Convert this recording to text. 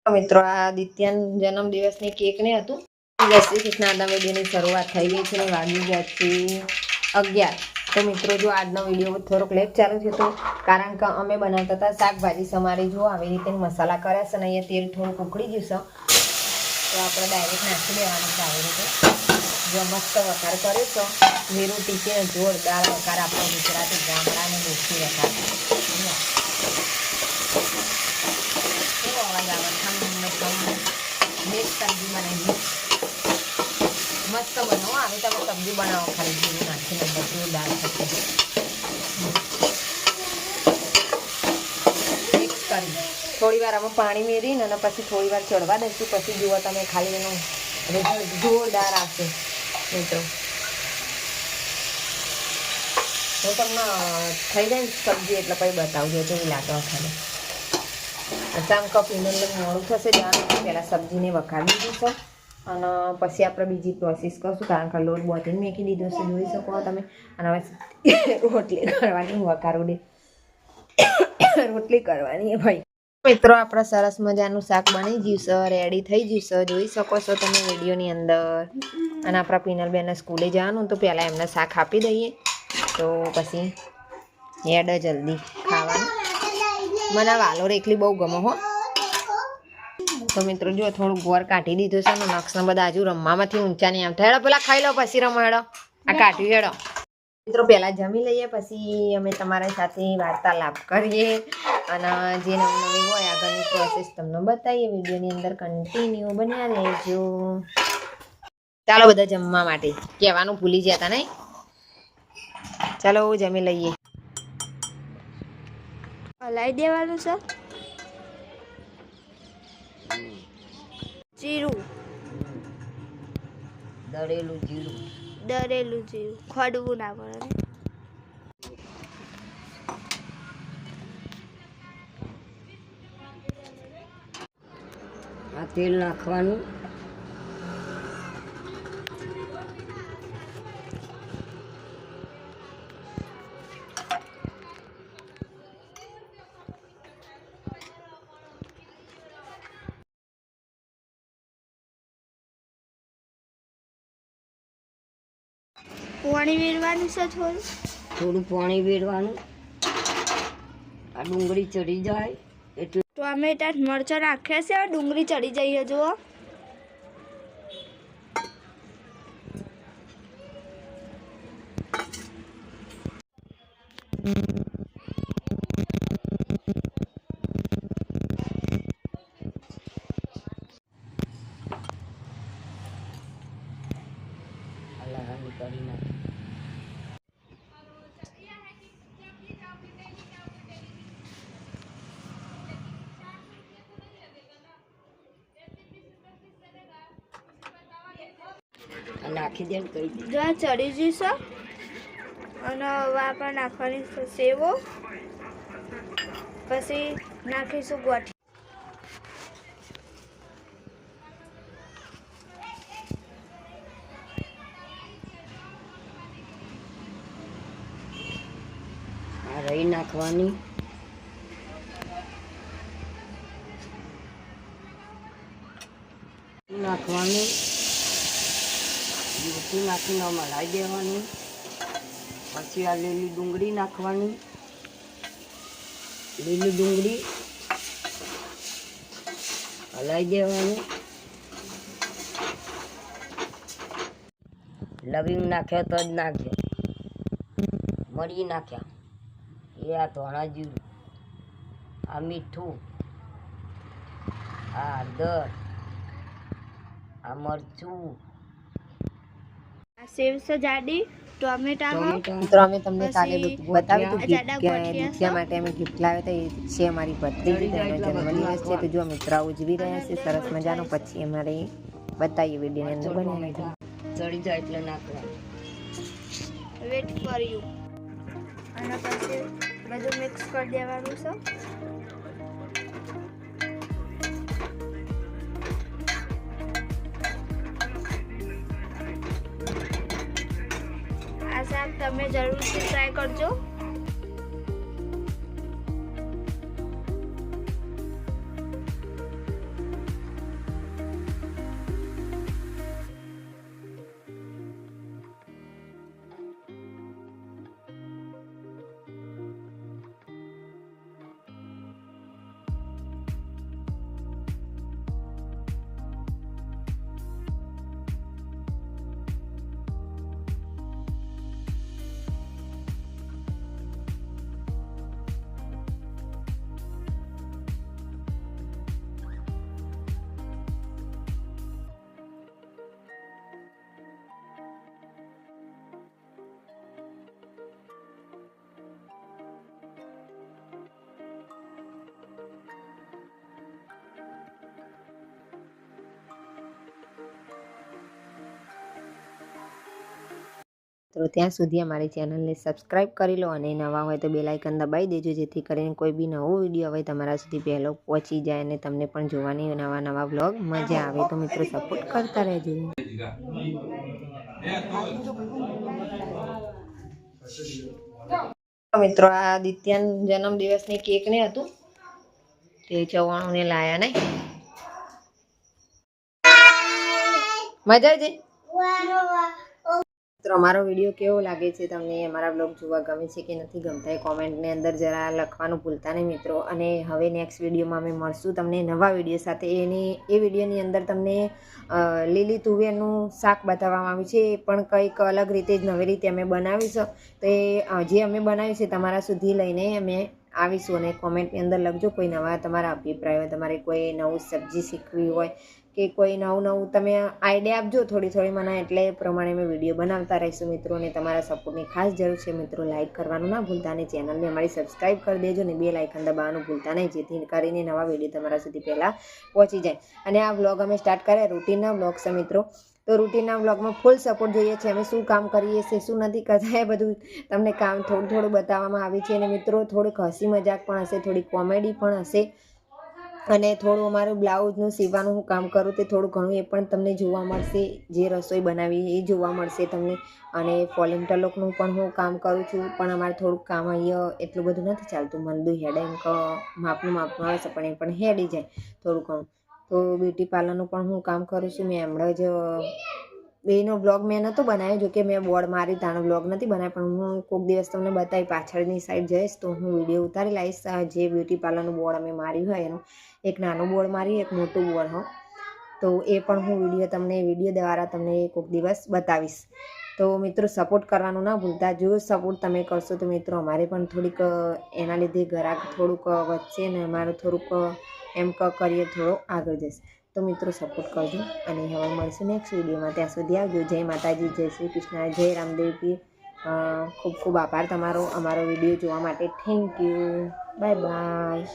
મિત્રો આ દિત્યાના જન્મદિવસની કેક ને હતું શ્રી કૃષ્ણ આજના વિડીયોની શરૂઆત થઈ ગઈ છે ને વાગી ગયા છે 11। તો મિત્રો જો આજનો વિડીયો થોડોક લેટ ચાલુ છે તો કારણ કે અમે બનાવતા હતા શાકભાજી સમારી જો આવી રીતે મસાલા કર્યા છે ને અહીંયા તેલ થોડુંક ઉકળી ગયું છે તો આપણે ડાયરેક્ટ નાખી દેવાનું છે આવી રીતે જો મસ્ત વઘાર કર્યો છે મીરું ટીકે જોરદાર વઘાર આપણો ગુજરાતી ગામડાની દેશી વઘાર सब्जी बनाएंगे मस्त बनाओ आगे तब सब्जी बनाओ खाली जीरू नाखी नंबर दाल सकते मिक्स कर थोड़ी वार आम पानी मेरी ने पछी थोड़ी वार चढ़वा दईशू पछी जुओ तमे खाली एनो रिजल्ट जोरदार आवशे मित्रों। तो तमने थई जाए सब्जी एटले पछी बतावजो केवी लागे खाली अचानक पिनल मोड़ू थशे जाने पहला सब्जी ने वघारी दीधुं छे अने पछी आपणे बीजी प्रोसेस करशुं कारण के लोट बोतीने मेकी दीधो छे जोई शको तमे अने हवे रोटली करवानी वघारोडी रोटली करवानी है भाई। मित्रों आपणे सरस मजानुं शाक बनी गयुं छे रेडी थई गयुं छे जोई शको छो तमे विडियोनी अंदर अने आपणा पिनलबेन स्कूले जवानुं तो पहला एमने शाक आपी दईए तो पछी हेड जल्दी खावानुं मना वालोर एकली बहु गमे हो। तो मित्रों जो थोड़ू गोर काटी दीधो छे ने नक्स ने बधा हजू रमवामांथी ऊंचा नहीं आवता हेडो पेला खाई लो पछी रमो हेडो आ काट्युं हेडो। मित्रों पहला जमी लईए पछी अमे तमारा साथे वार्तालाप करीए अने जे नवी होय आगळनी प्रोसेस तमने बतावीए विडियोनी अंदर कन्टिन्यू बन्या रहेजो। चालो बधा जमवा माटे कहेवानुं भूली जता नहीं चालो जमी लईए हलाई देवानुं छे जीरु दरेलू जीरु खड़वू ना पड़े आ तेल नाखवानुं पाणी वेरवानुं छे थोड़ू पाणी वेरवानुं आ डूंगળી चढ़ी जाए એટલે टोमेटा मरचा नाख्या छे डूंगળી चढ़ी जाए जो नाखी दे जो चढ़ी जशे अने हवे आपणे नाखवानी सेवो पछी नाखीशुं गोठी आ रही नाखवानी नाखवानी मिर्ची नाखीने मलाई देवानी पछी आ લીલી ડુંગળી નાખવાની લીલી ડુંગળી હલાઈ દેવાની લવિંગ નાખ્યો તો જ નાખ્યો મરી નાખ્યા એ આ ધોળા જીરું આ મીઠું આ હળદર आ मरचू सेव से जाडी टोमेटा मित्रों અમે તમને કાલે બતાવ્યું હતું કે દિત્યા માટે અમે ગિફ્ટ લાવ્યા હતા એ છે અમારી ભત્રીજી તેનો જન્મદિવસ છે તો જો મિત્રો ઉજવી રહ્યા છે સરસ મજાનો પછી અમારે બતાવીએ વિડિયોની અંદર બનાવી ચડી જાય એટલે નાખવાનું વેટ કર્યું અને પછી બધું મિક્સ કરી દેવાનું છે શાક તમે જરૂરથી ટ્રાય કરજો। તો ત્યાં સુધી અમારી ચેનલને સબસ્ક્રાઈબ કરી લો અને નવા હોય તો બેલ આઇકન દબાવી દેજો, જેથી કરીને કોઈ બી નવો વિડીયો હવે તમારા સુધી પહેલો પહોંચી જાય અને તમને પણ જોવાની નવા વ્લોગ મજા આવે. તો મિત્રો સપોર્ટ કરતા રહેજો. મિત્રો આ દિત્યાન જન્મદિવસની કેક ને હતું તે 94 ને લાયા નહીં. મજા આવી. મિત્રો અમારો વિડીયો કેવો લાગે છે તમને, અમારા બ્લોગ જોવા ગમે છે કે નથી ગમતા એ કોમેન્ટની અંદર જરા લખવાનું ભૂલતા નહીં મિત્રો. અને હવે નેક્સ્ટ વિડીયોમાં અમે મળશું તમને નવા વિડીયો સાથે. એ વિડીયોની અંદર તમને લીલી તુવેરનું શાક બતાવવામાં આવ્યું છે, એ પણ કંઈક અલગ રીતે જ નવી રીતે અમે બનાવીશું. તો એ જે અમે બનાવ્યું છે તમારા સુધી લઈને અમે આવીશું. અને કોમેન્ટની અંદર લખજો કોઈ નવા તમારા અભિપ્રાય હોય, તમારે કોઈ નવું સબ્જી શીખવી હોય કે કોઈ નવું તમે આઈડિયા આપજો થોડી મને, એટલે એ પ્રમાણે અમે વિડીયો બનાવતા રહીશું મિત્રો. અને તમારા સપોર્ટની ખાસ જરૂર છે મિત્રો. લાઇક કરવાનું ના ભૂલતા અને ચેનલને અમારી સબસ્ક્રાઈબ કરી દેજો અને બેલ આઇકન દબાવવાનું ભૂલતા નહીં, જેથી કરીને નવા વિડીયો તમારા સુધી પહેલાં પહોંચી જાય. અને આ વ્લોગ અમે સ્ટાર્ટ કર્યા રૂટીનના વ્લોગ છે મિત્રો. તો રૂટીનના વ્લોગમાં ફૂલ સપોર્ટ જોઈએ છે. અમે શું કામ કરીએ છીએ, શું નથી કરતા, એ બધું તમને કામ થોડું બતાવવામાં આવે છે. અને મિત્રો થોડીક હસી મજાક પણ હશે, થોડી કોમેડી પણ હશે, અને થોડું અમારું બ્લાઉઝનું સીવવાનું હું કામ કરું તે થોડું ઘણું એ પણ તમને જોવા મળશે. જે રસોઈ બનાવી એ જોવા મળશે તમને. અને ફોલ ઇન્ટરલોકનું પણ હું કામ કરું છું, પણ અમારે થોડુંક કામ અહીંયા એટલું બધું નથી ચાલતું. મંદુ હેડ માપનું આવે છે, પણ એ પણ હેડી જાય થોડું ઘણું. તો બ્યુટી પાર્લરનું પણ હું કામ કરું છું. મેં હમણાં જ એનો બ્લોગ મેં નહોતો બનાવ્યો, જો કે મેં બોર્ડ મારી તાનો બ્લોગ નથી બનાવ્યો, પણ હું કોઈક દિવસ તમને બતાવી પાછળની સાઈડ જઈશ તો હું વિડીયો ઉતારી લાવીશ. જે બ્યુટી પાર્લરનું બોર્ડ અમે માર્યું હોય એનું એક નાનું બોર્ડ મારી, એક મોટું બોર્ડ હો, તો એ પણ હું વિડીયો દ્વારા તમને કોઈક દિવસ બતાવીશ. તો મિત્રો સપોર્ટ કરવાનું ના ભૂલતા. જો સપોર્ટ તમે કરશો તો મિત્રો અમારે પણ થોડીક એના લીધે ગ્રાહક થોડુંક વધશે ને અમારું થોડુંક કરિયર થોડો આગળ જશે. તો મિત્રો સપોર્ટ કરજો. અને હવે મળશું નેક્સ્ટ વિડીયોમાં. ત્યાં સુધી આવજો. જય માતાજી, જય શ્રી કૃષ્ણ, જય રામદેવજી. ખૂબ ખૂબ આભાર તમારો અમારો વિડીયો જોવા માટે. Thank you. Bye bye.